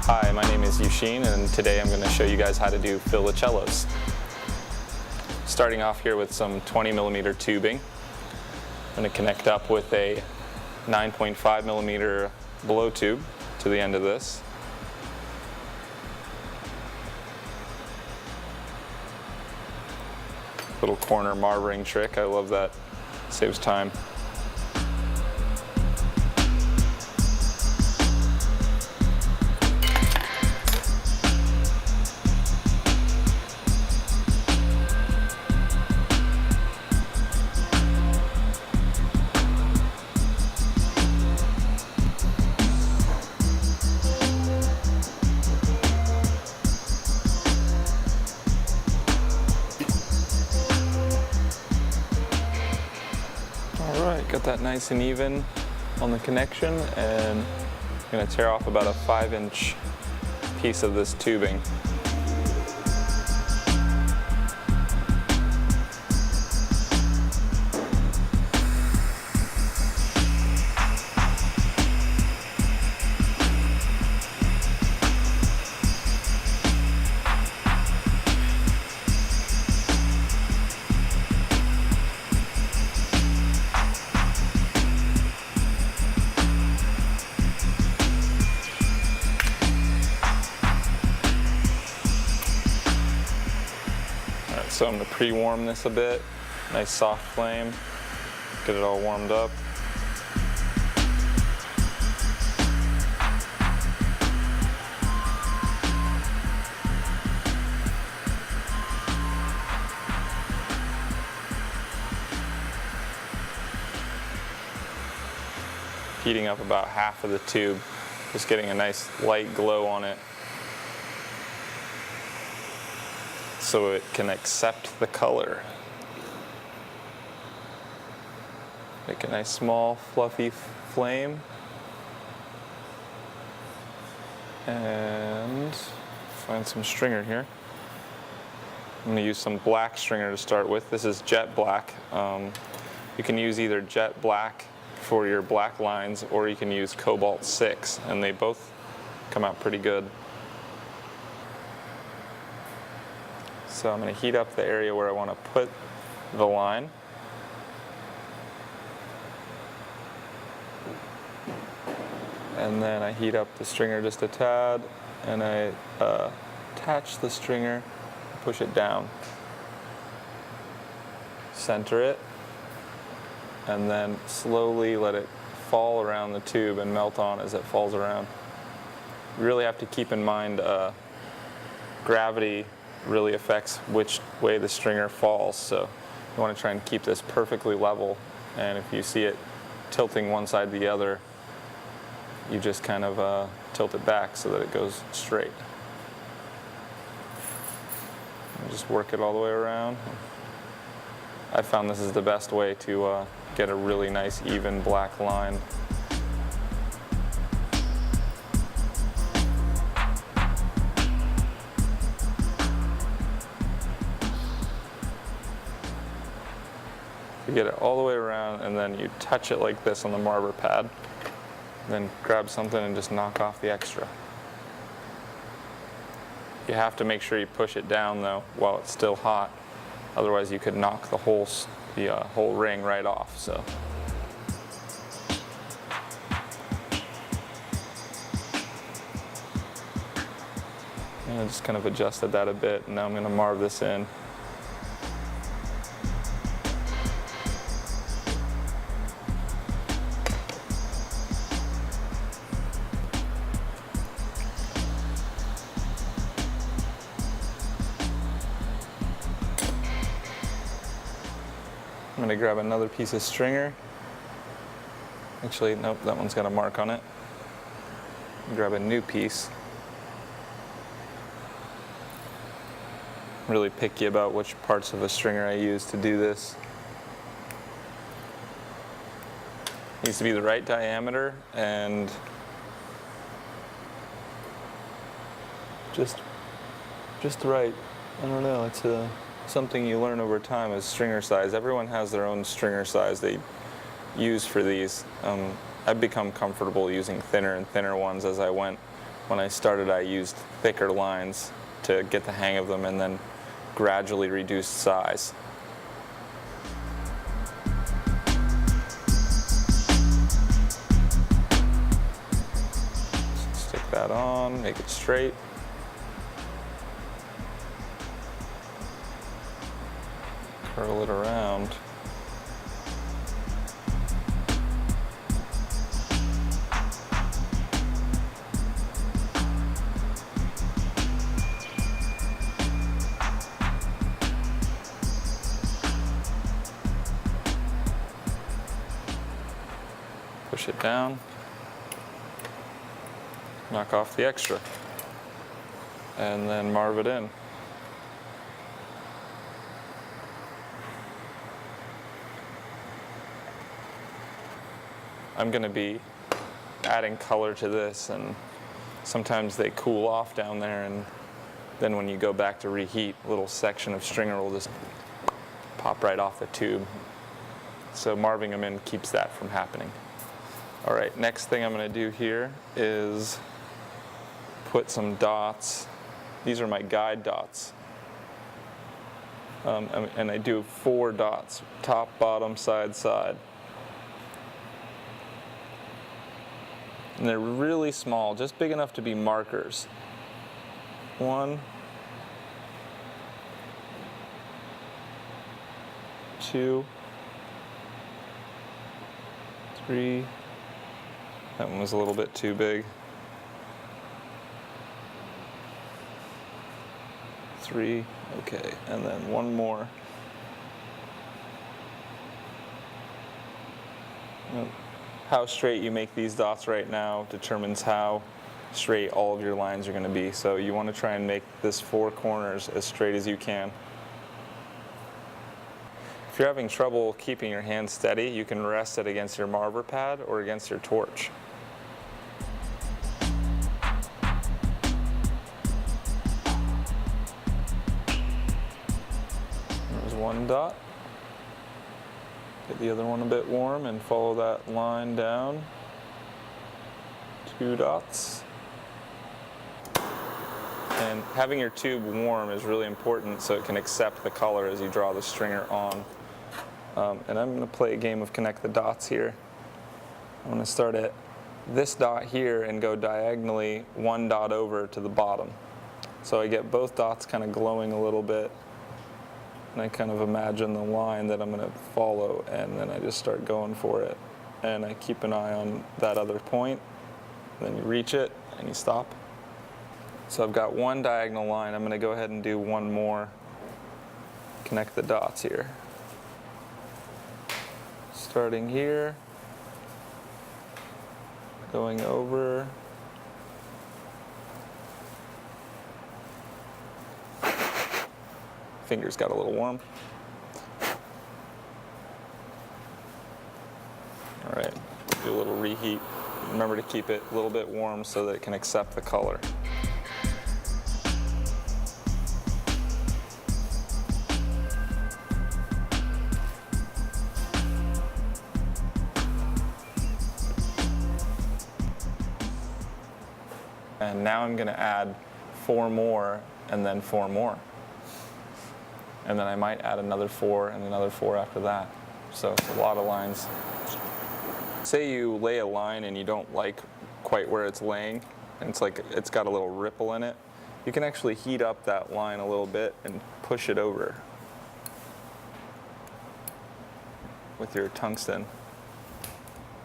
Hi, my name is Eusheen, and today I'm going to show you guys how to do Fillacellos. Starting off here with some 20mm tubing. I'm going to connect up with a 9.5mm blow tube to the end of this. Little corner marbling trick, I love that, saves time. Alright, got that nice and even on the connection, and I'm going to tear off about a 5-inch piece of this tubing. So I'm going to pre-warm this a bit, nice soft flame, get it all warmed up. Heating up about half of the tube, just getting a nice light glow on it, so it can accept the color. Make a nice small fluffy flame, and find some stringer here. I'm going to use some black stringer to start with. This is jet black. You can use either jet black for your black lines, or you can use cobalt 6, and they both come out pretty good. So I'm going to heat up the area where I want to put the line. And then I heat up the stringer just a tad, and I attach the stringer, push it down, center it, and then slowly let it fall around the tube and melt on as it falls around. You really have to keep in mind gravity really affects which way the stringer falls, so you want to try and keep this perfectly level, and if you see it tilting one side to the other, you just kind of tilt it back so that it goes straight. And just work it all the way around. I found this is the best way to get a really nice even black line. You get it all the way around, and then you touch it like this on the marber pad. Then grab something and just knock off the extra. You have to make sure you push it down though while it's still hot. Otherwise you could knock the whole ring right off. So. And I just kind of adjusted that a bit, and now I'm going to marb this in. I'm going to grab another piece of stringer. Actually, nope, that one's got a mark on it. Grab a new piece. I'm really picky about which parts of a stringer I use to do this. It needs to be the right diameter and just right. I don't know, it's something you learn over time is stringer size. Everyone has their own stringer size they use for these. I've become comfortable using thinner and thinner ones as I went when I started, I used thicker lines to get the hang of them and then gradually reduced size. Stick that on, make it straight. Curl it around. Push it down, knock off the extra, and then marve it in. I'm going to be adding color to this, and sometimes they cool off down there, and then when you go back to reheat, a little section of stringer will just pop right off the tube. So marving them in keeps that from happening. All right, next thing I'm going to do here is put some dots. These are my guide dots. And I do 4 dots, top, bottom, side, side. And they're really small, just big enough to be markers. 1, 2, 3. That one was a little bit too big. 3, okay, and then one more. How straight you make these dots right now determines how straight all of your lines are going to be. So you want to try and make this 4 corners as straight as you can. If you're having trouble keeping your hand steady, you can rest it against your marver pad or against your torch. There's one dot. Get the other one a bit warm and follow that line down. 2 dots. And having your tube warm is really important so it can accept the color as you draw the stringer on. And I'm going to play a game of connect the dots here. I'm going to start at this dot here and go diagonally 1 dot over to the bottom. So I get both dots kind of glowing a little bit. And I kind of imagine the line that I'm going to follow, and then I just start going for it. And I keep an eye on that other point. Then you reach it and you stop. So I've got 1 diagonal line. I'm going to go ahead and do 1 more. Connect the dots here. Starting here, going over. Fingers got a little warm. All right, do a little reheat. Remember to keep it a little bit warm so that it can accept the color. And now I'm going to add 4 more and then 4 more. And then I might add another 4 and another 4 after that. So it's a lot of lines. Say you lay a line and you don't like quite where it's laying, and it's got a little ripple in it. You can actually heat up that line a little bit and push it over with your tungsten.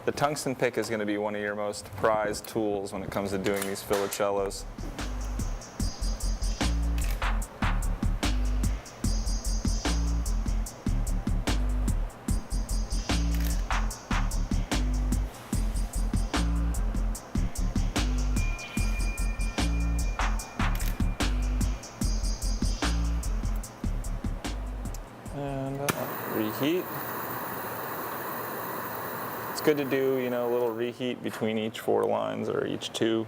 The tungsten pick is going to be one of your most prized tools when it comes to doing these Fillacellos. And reheat. It's good to do, a little reheat between each 4 lines or each 2.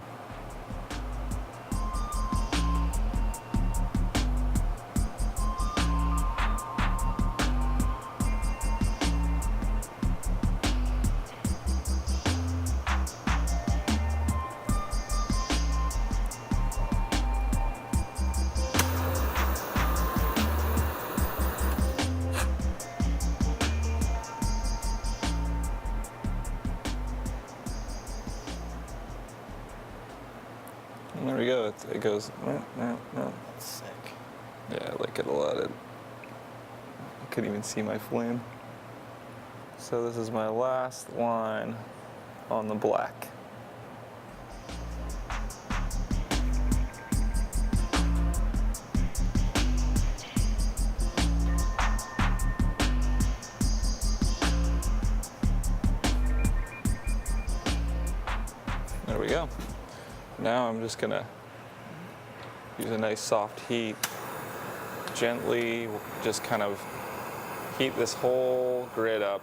There we go. It goes. That's sick. Yeah, I like it a lot. I couldn't even see my flame. So this is my last line on the black. There we go. Now I'm just gonna use a nice soft heat, gently just kind of heat this whole grid up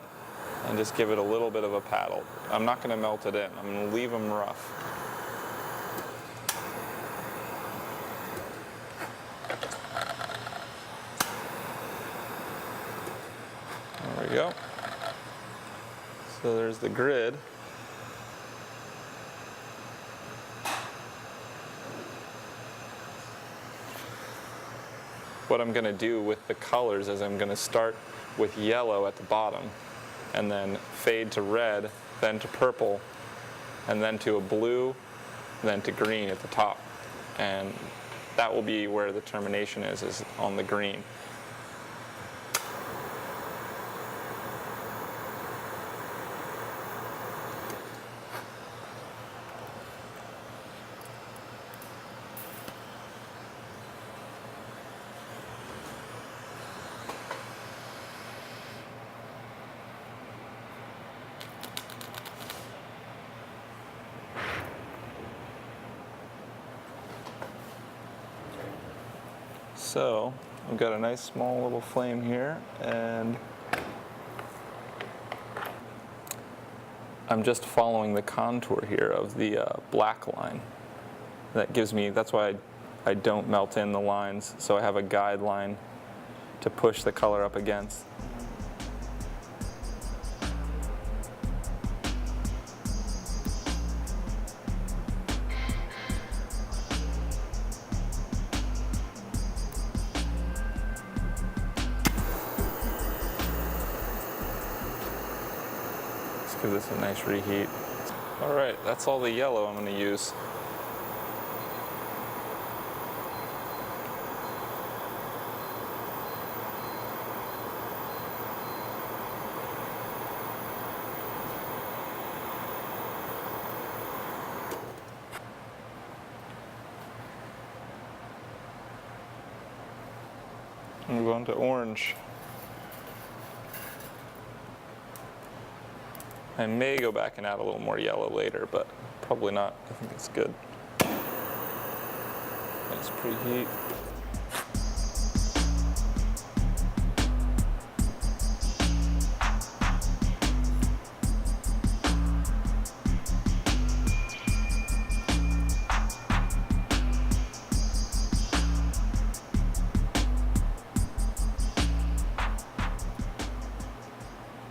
and just give it a little bit of a paddle. I'm not gonna melt it in, I'm gonna leave them rough. There we go. So there's the grid. What I'm going to do with the colors is I'm going to start with yellow at the bottom and then fade to red, then to purple, and then to a blue, then to green at the top. And that will be where the termination is on the green. So I've got a nice small little flame here, and I'm just following the contour here of the black line. That gives me, that's why I don't melt in the lines, so I have a guideline to push the color up against. Give this a nice reheat. All right, that's all the yellow I'm going to use. I'm going to orange. I may go back and add a little more yellow later, but probably not. I think it's good. Nice preheat.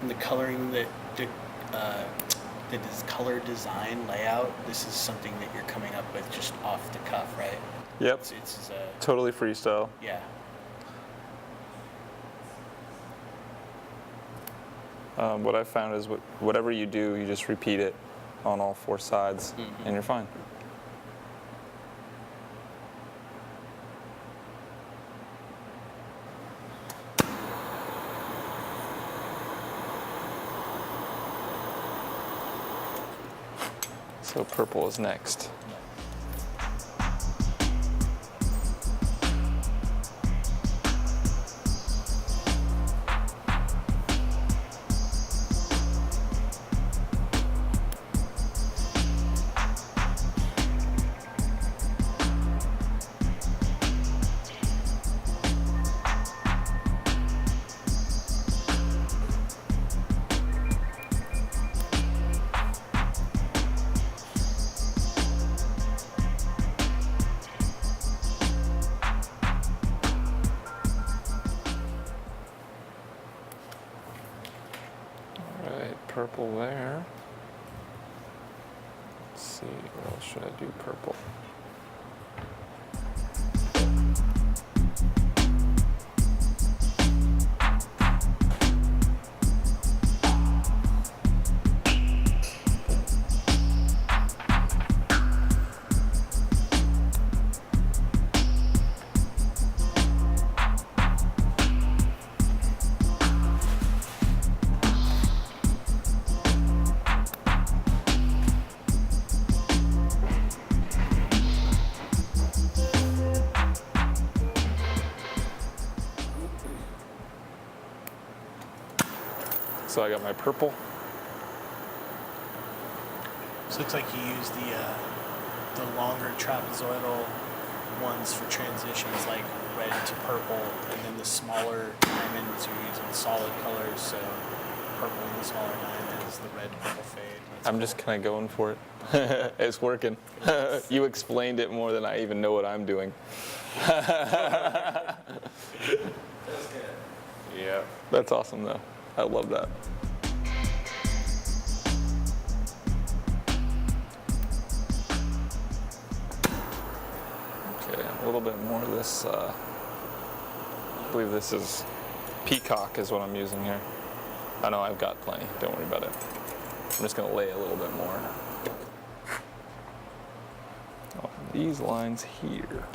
And the coloring that this color design layout, this is something that you're coming up with just off the cuff, right? Yep. It's totally freestyle. yeah. What I've found is whatever you do, you just repeat it on all four sides, and you're fine. So purple is next. Purple there. Let's see, what else should I do purple? So I got my purple. So it looks like you use the longer trapezoidal ones for transitions, like red to purple, and then the smaller diamonds you're using solid colors, so purple in the smaller diamonds, the red to purple fade. I'm just kind of going for it. It's working. You explained it more than I even know what I'm doing. That's good. Yeah. That's awesome though. I love that. Okay, a little bit more of this, I believe this is peacock is what I'm using here. I know I've got plenty, don't worry about it. I'm just gonna lay a little bit more. Oh, these lines here.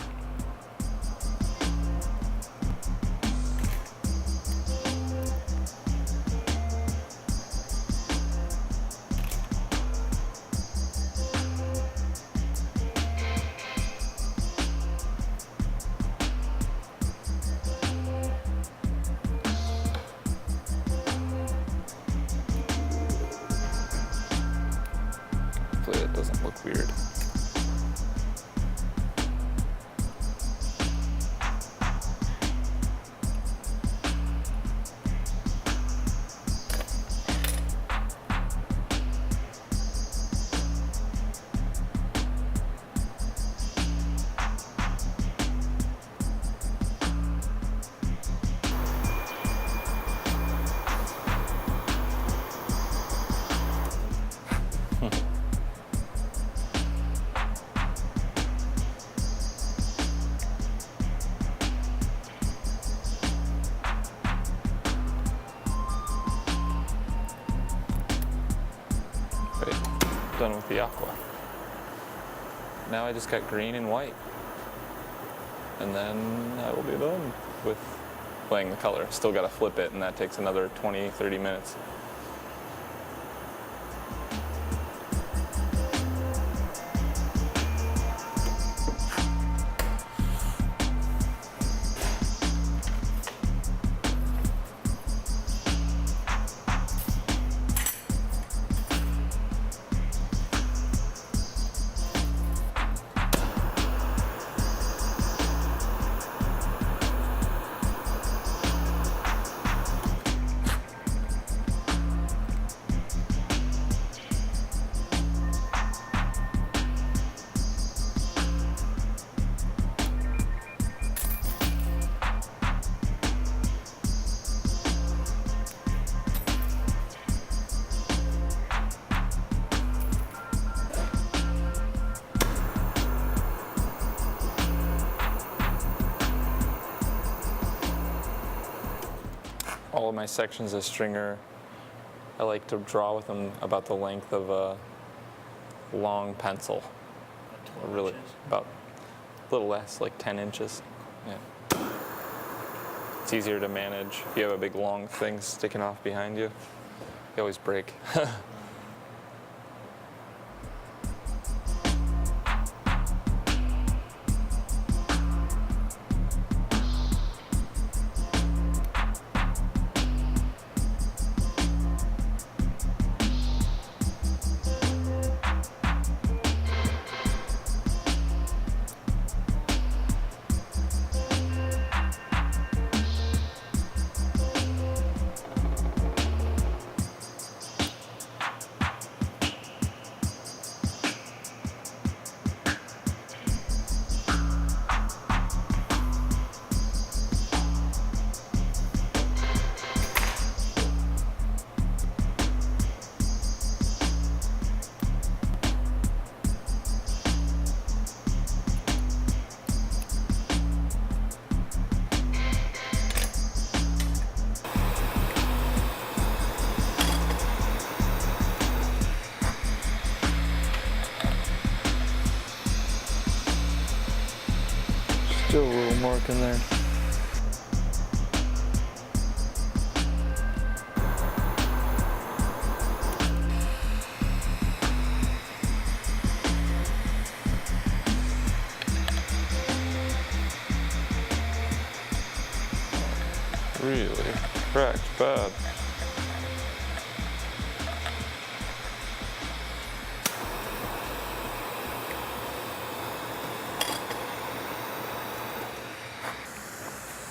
Hopefully that doesn't look weird. Right, done with the aqua. Now I just got green and white. And then I will be done with playing the color. Still got to flip it, and that takes another 20, 30 minutes. All of my sections of stringer, I like to draw with them about the length of a long pencil. Really, about a little less, like 10 inches. Yeah. It's easier to manage. If you have a big long thing sticking off behind you, they always break. Still a little mark in there. Really cracked bad.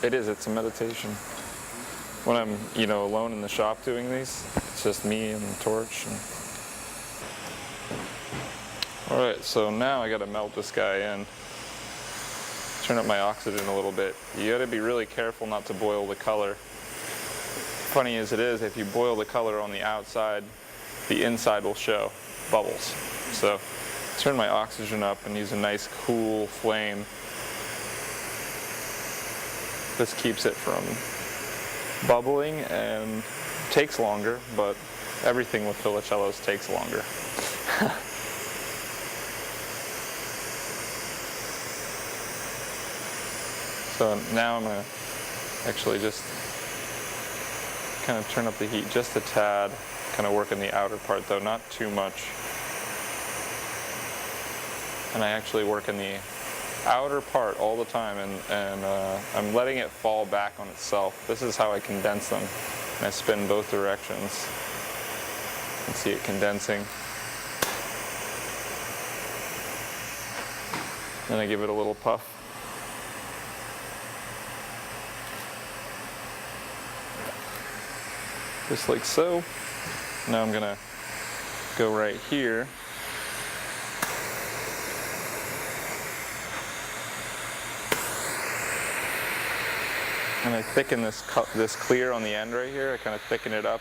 It is, it's a meditation. When I'm, alone in the shop doing these, it's just me and the torch. All right, so now I gotta melt this guy in. Turn up my oxygen a little bit. You gotta be really careful not to boil the color. Funny as it is, if you boil the color on the outside, the inside will show bubbles. So turn my oxygen up and use a nice cool flame. This keeps it from bubbling and takes longer, but everything with Fillacellos takes longer. So now I'm gonna actually just kind of turn up the heat just a tad, kind of work in the outer part though, not too much. And I actually work in the outer part all the time, and I'm letting it fall back on itself. This is how I condense them. And I spin both directions. You can see it condensing. Then I give it a little puff. Just like so. Now I'm gonna go right here. And I thicken this clear on the end right here. I kind of thicken it up.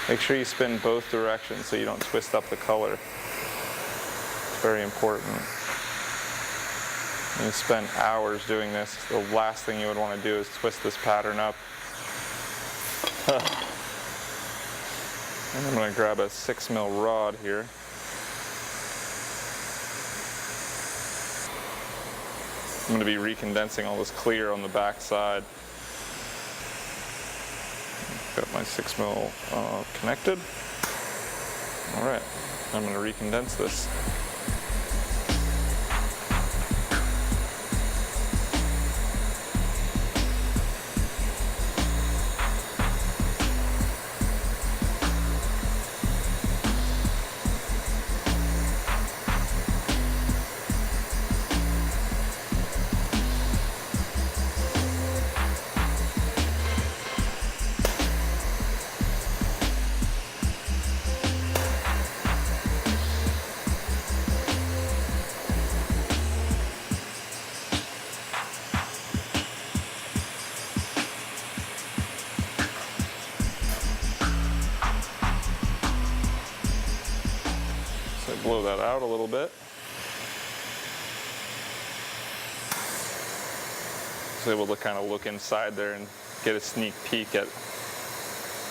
Make sure you spin both directions so you don't twist up the color. It's very important. You spend hours doing this. The last thing you would want to do is twist this pattern up. And I'm going to grab a 6mm rod here. I'm going to be recondensing all this clear on the back side. Got my 6mm connected. All right, I'm going to recondense this. Blow that out a little bit. I was able to kind of look inside there and get a sneak peek at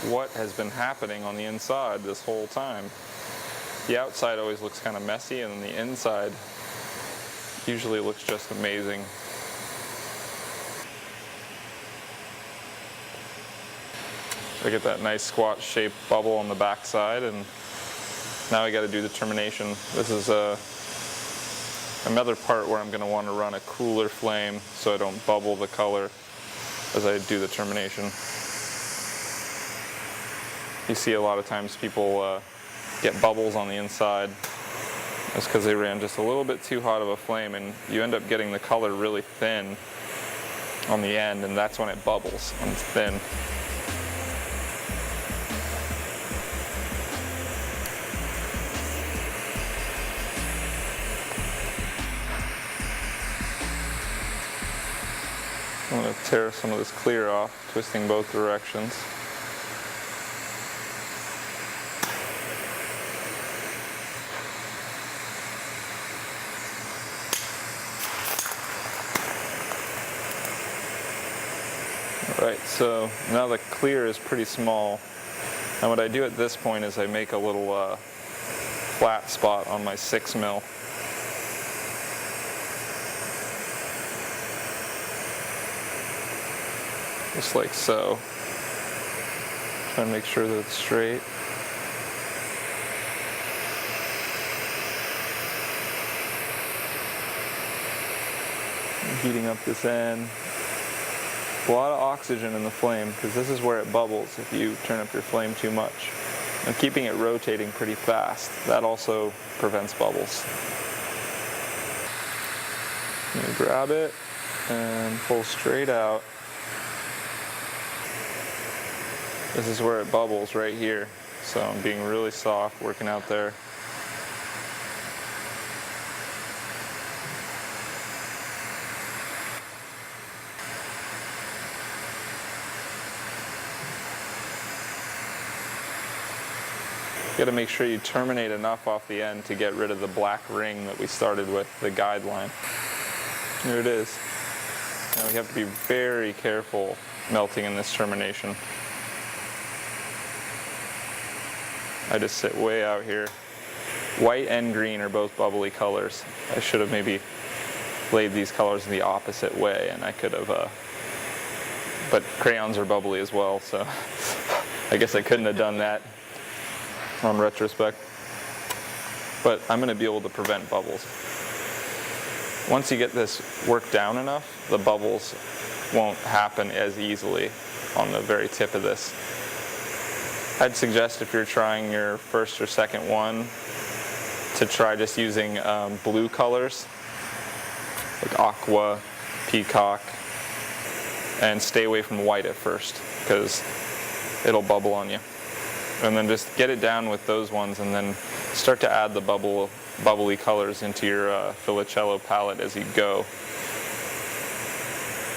what has been happening on the inside this whole time. The outside always looks kind of messy, and then the inside usually looks just amazing. I get that nice squat shaped bubble on the back side, and now I got to do the termination. This is another part where I'm going to want to run a cooler flame so I don't bubble the color as I do the termination. You see a lot of times people get bubbles on the inside. That's because they ran just a little bit too hot of a flame, and you end up getting the color really thin on the end, and that's when it bubbles when it's thin. I'm going to tear some of this clear off, twisting both directions. Alright, so now the clear is pretty small. And what I do at this point is I make a little flat spot on my 6mm. Just like so. Try to make sure that it's straight. I'm heating up this end. A lot of oxygen in the flame because this is where it bubbles if you turn up your flame too much. And keeping it rotating pretty fast, that also prevents bubbles. You grab it and pull straight out. This is where it bubbles right here. So I'm being really soft, working out there. You got to make sure you terminate enough off the end to get rid of the black ring that we started with, the guide line. Here it is. Now we have to be very careful melting in this termination. I just sit way out here. White and green are both bubbly colors. I should have maybe laid these colors in the opposite way, and I could have, but crayons are bubbly as well, so I guess I couldn't have done that on retrospect. But I'm going to be able to prevent bubbles. Once you get this worked down enough, the bubbles won't happen as easily on the very tip of this. I'd suggest if you're trying your first or second one to try just using blue colors like aqua, peacock, and stay away from white at first because it'll bubble on you. And then just get it down with those ones and then start to add the bubbly colors into your Fillacello palette as you go.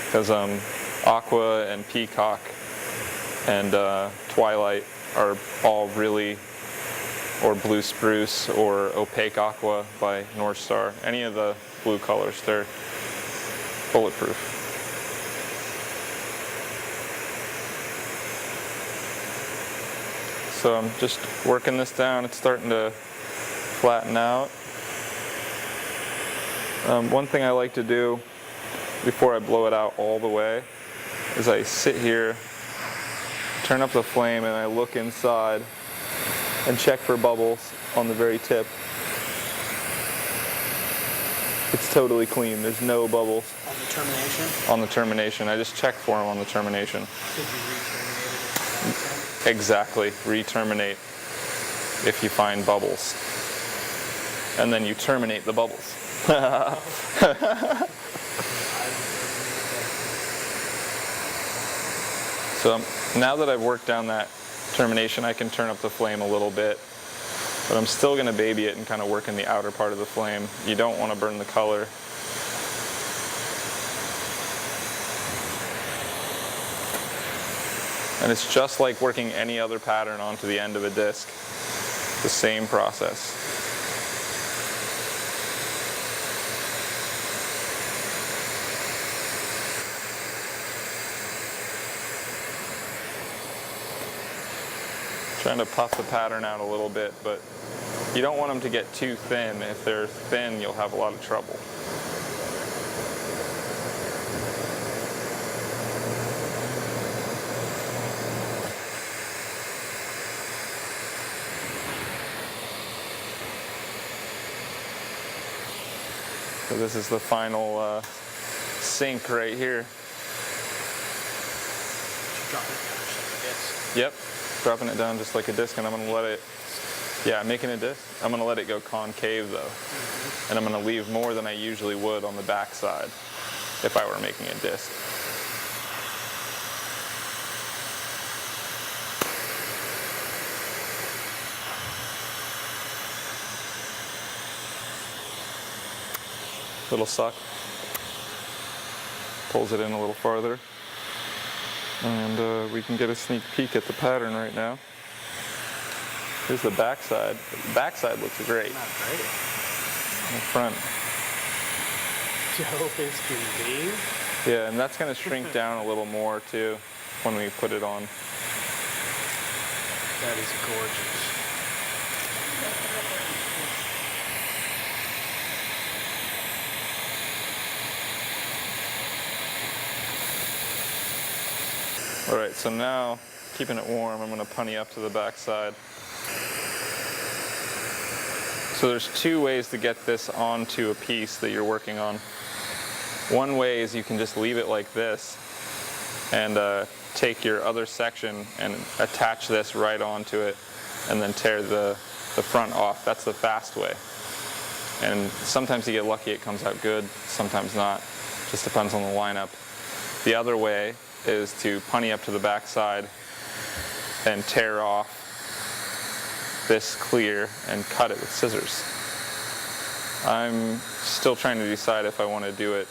Because aqua and peacock and twilight are all really, or blue spruce or opaque aqua by North Star. Any of the blue colors, they're bulletproof. So I'm just working this down. It's starting to flatten out. One thing I like to do before I blow it out all the way is I sit here, turn up the flame, and I look inside and check for bubbles on the very tip. It's totally clean. There's no bubbles. On the termination? On the termination. I just check for them on the termination. Could you re-terminate it? Exactly. Re-terminate if you find bubbles. And then you terminate the bubbles. So now that I've worked down that termination, I can turn up the flame a little bit. But I'm still going to baby it and kind of work in the outer part of the flame. You don't want to burn the color. And it's just like working any other pattern onto the end of a disc. The same process. Trying to puff the pattern out a little bit, but you don't want them to get too thin. If they're thin, you'll have a lot of trouble. So this is the final sink right here. Drop it down just like this. Yep, dropping it down just like a disc, and I'm going to let it, yeah, making a disc. I'm going to let it go concave though. And I'm going to leave more than I usually would on the back side if I were making a disc. Little suck. Pulls it in a little farther. And we can get a sneak peek at the pattern right now. Here's the back side. The back side looks great. Not great. The front. Dope as can be. Yeah, and that's going to shrink down a little more too when we put it on. That is gorgeous. All right, so now, keeping it warm, I'm going to punny up to the back side. So there's two ways to get this onto a piece that you're working on. One way is you can just leave it like this and take your other section and attach this right onto it and then tear the front off. That's the fast way. And sometimes you get lucky, it comes out good, sometimes not. Just depends on the lineup. The other way is to punny up to the back side, and tear off this clear and cut it with scissors. I'm still trying to decide if I want to do it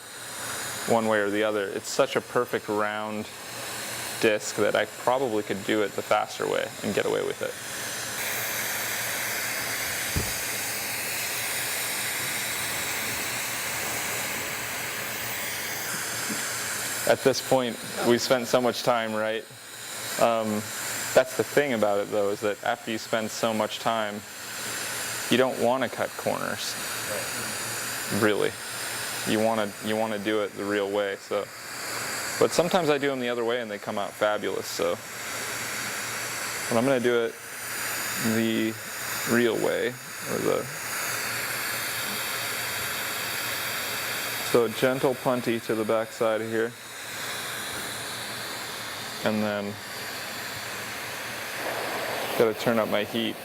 one way or the other. It's such a perfect round disc that I probably could do it the faster way and get away with it. At this point, we spent so much time, right? That's the thing about it, though, is that after you spend so much time, you don't want to cut corners. Really, you want to do it the real way. So, but sometimes I do them the other way and they come out fabulous. So, but I'm going to do it the real way, so gentle punty to the back side of here. And then got to turn up my heat.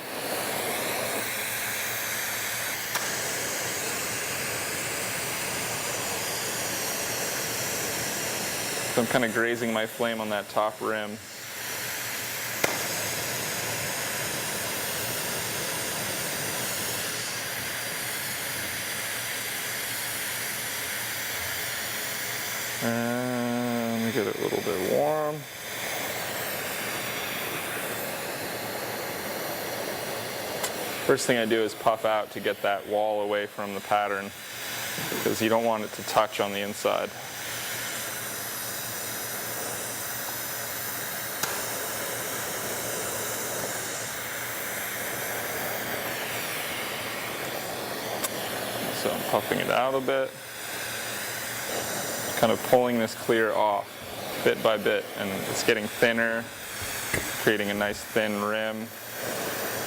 So I'm kind of grazing my flame on that top rim. And let me get it a little bit warm. First thing I do is puff out to get that wall away from the pattern, because you don't want it to touch on the inside. So I'm puffing it out a bit, kind of pulling this clear off bit by bit, and it's getting thinner, creating a nice thin rim.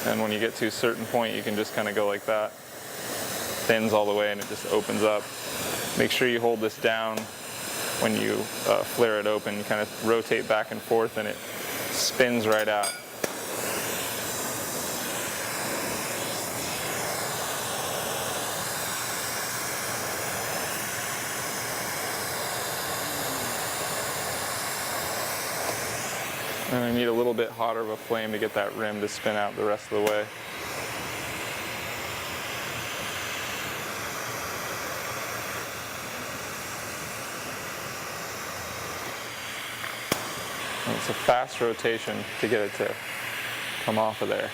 And when you get to a certain point, you can just kind of go like that. Thins all the way and it just opens up. Make sure you hold this down when you flare it open. You kind of rotate back and forth and it spins right out. And I need a little bit hotter of a flame to get that rim to spin out the rest of the way. And it's a fast rotation to get it to come off of there.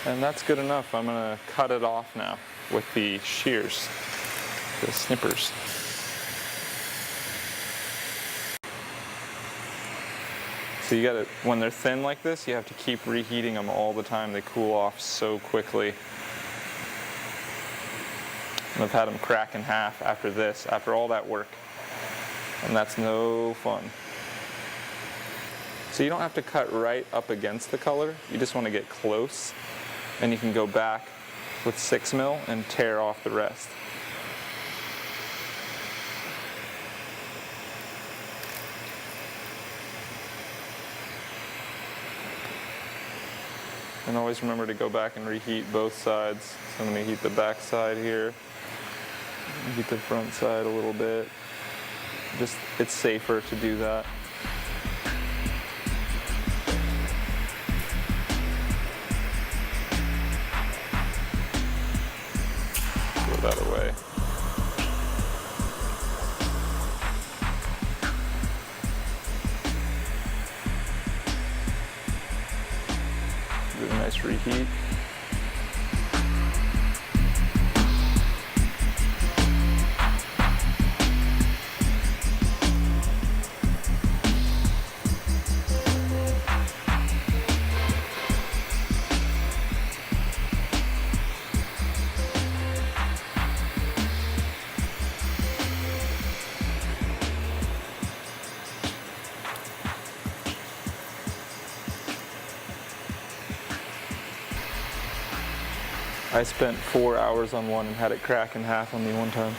And that's good enough. I'm going to cut it off now with the shears, the snippers. So you gotta, when they're thin like this, you have to keep reheating them all the time. They cool off so quickly. And I've had them crack in half after this, after all that work. And that's no fun. So you don't have to cut right up against the color. You just want to get close. And you can go back with 6mm and tear off the rest. And always remember to go back and reheat both sides. So I'm going to heat the back side here, heat the front side a little bit. Just, it's safer to do that. Throw that away. Do a nice reheat. I spent 4 hours on one and had it crack in half on me one time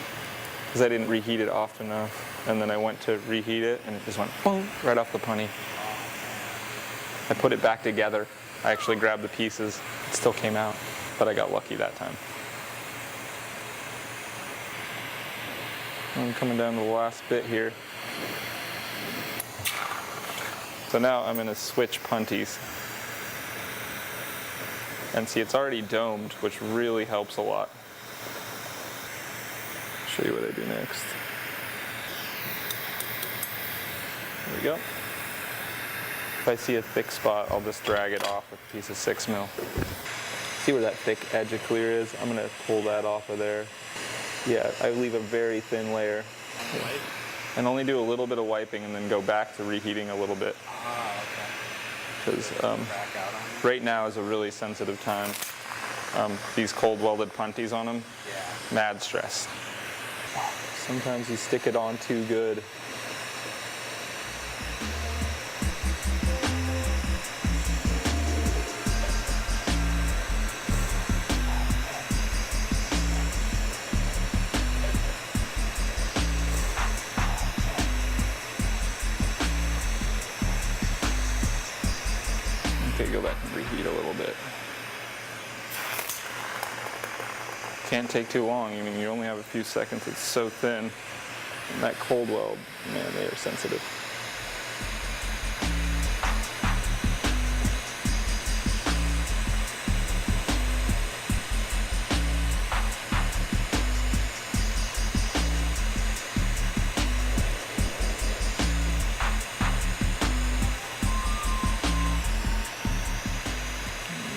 because I didn't reheat it often enough. And then I went to reheat it and it just went boom right off the punny. I put it back together. I actually grabbed the pieces. It still came out, but I got lucky that time. I'm coming down to the last bit here. So now I'm going to switch punties. And see, it's already domed, which really helps a lot. Show you what I do next. There we go. If I see a thick spot, I'll just drag it off with a piece of 6 mil. See where that thick edge of clear is? I'm gonna pull that off of there. Yeah, I leave a very thin layer. White? And only do a little bit of wiping and then go back to reheating a little bit. Ah, okay. Because Crack out on you? right now is a really sensitive time. These cold welded punties on them, Yeah. mad stress. Sometimes you stick it on too good. Okay, go back and reheat a little bit. Can't take too long. I mean, you only have a few seconds. It's so thin. And that cold weld, man, they are sensitive.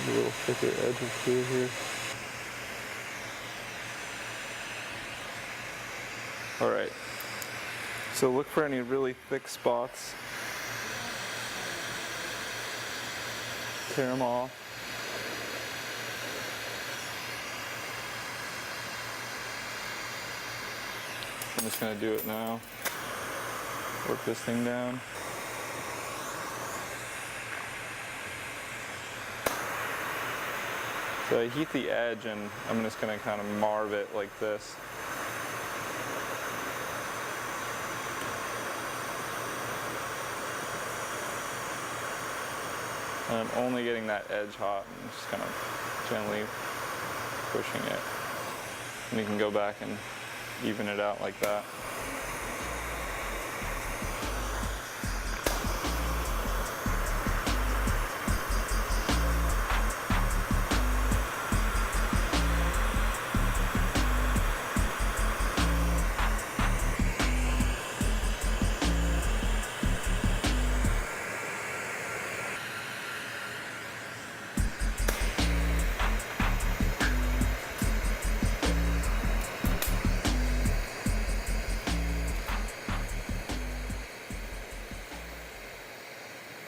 A little thicker edge of clear here. All right, so look for any really thick spots. Tear them off. I'm just gonna do it now. Work this thing down. So I heat the edge and I'm just gonna kind of marve it like this. And I'm only getting that edge hot and just kind of gently pushing it. And you can go back and even it out like that.